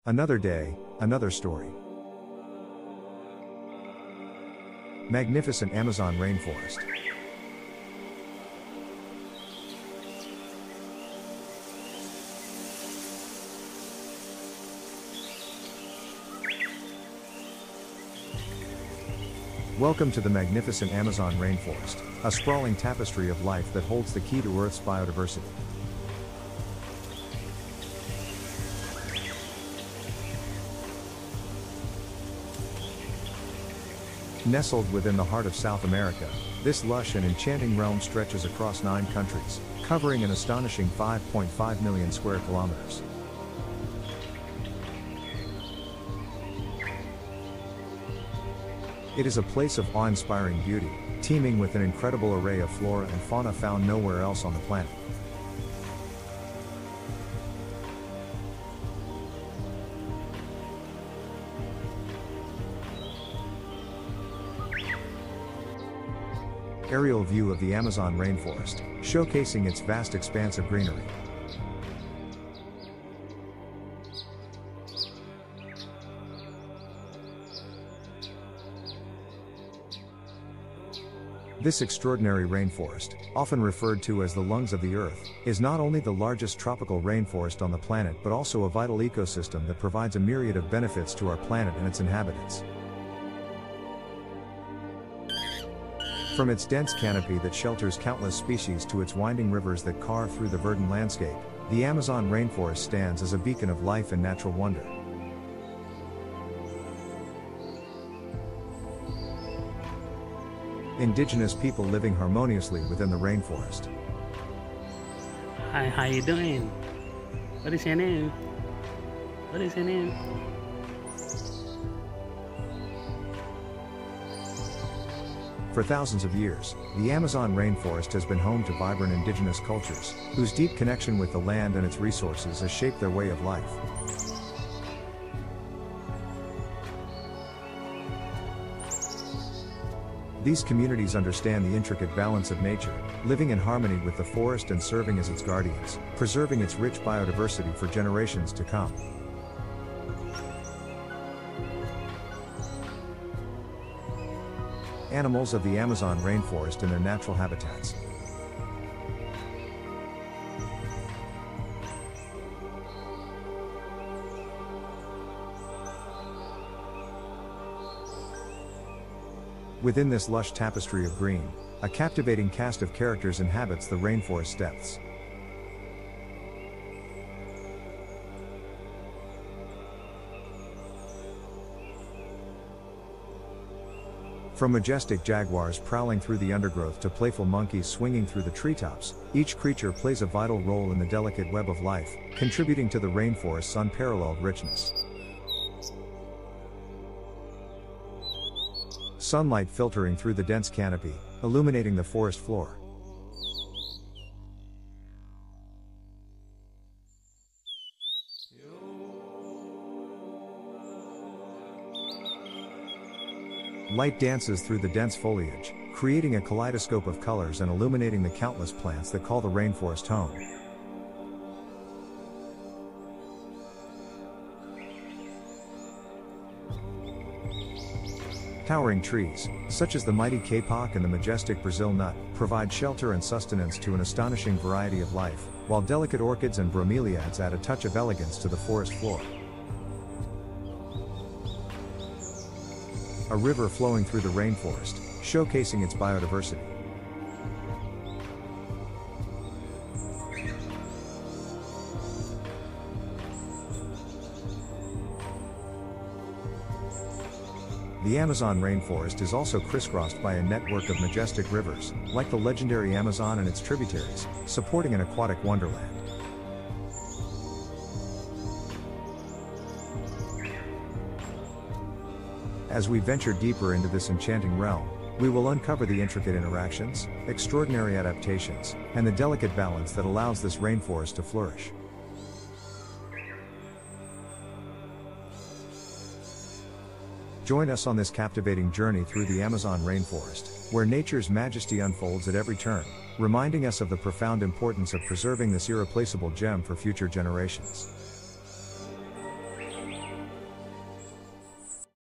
Another day, another story. Magnificent Amazon rainforest. Welcome to the magnificent Amazon rainforest, a sprawling tapestry of life that holds the key to Earth's biodiversity. Nestled within the heart of South America, this lush and enchanting realm stretches across 9 countries, covering an astonishing 5.5 million square kilometers. It is a place of awe-inspiring beauty, teeming with an incredible array of flora and fauna found nowhere else on the planet. Aerial view of the Amazon rainforest, showcasing its vast expanse of greenery. This extraordinary rainforest, often referred to as the lungs of the Earth, is not only the largest tropical rainforest on the planet but also a vital ecosystem that provides a myriad of benefits to our planet and its inhabitants. From its dense canopy that shelters countless species to its winding rivers that carve through the verdant landscape, the Amazon rainforest stands as a beacon of life and natural wonder. Indigenous people living harmoniously within the rainforest. Hi, how you doing? What is your name? What is your name? For thousands of years, the Amazon rainforest has been home to vibrant indigenous cultures, whose deep connection with the land and its resources has shaped their way of life. These communities understand the intricate balance of nature, living in harmony with the forest and serving as its guardians, preserving its rich biodiversity for generations to come. Animals of the Amazon rainforest in their natural habitats. Within this lush tapestry of green, a captivating cast of characters inhabits the rainforest depths. From majestic jaguars prowling through the undergrowth to playful monkeys swinging through the treetops, each creature plays a vital role in the delicate web of life, contributing to the rainforest's unparalleled richness. Sunlight filtering through the dense canopy, illuminating the forest floor. Light dances through the dense foliage, creating a kaleidoscope of colors and illuminating the countless plants that call the rainforest home. Towering trees, such as the mighty kapok and the majestic Brazil nut, provide shelter and sustenance to an astonishing variety of life, while delicate orchids and bromeliads add a touch of elegance to the forest floor. A river flowing through the rainforest, showcasing its biodiversity. The Amazon rainforest is also crisscrossed by a network of majestic rivers, like the legendary Amazon and its tributaries, supporting an aquatic wonderland. As we venture deeper into this enchanting realm, we will uncover the intricate interactions, extraordinary adaptations, and the delicate balance that allows this rainforest to flourish. Join us on this captivating journey through the Amazon rainforest, where nature's majesty unfolds at every turn, reminding us of the profound importance of preserving this irreplaceable gem for future generations.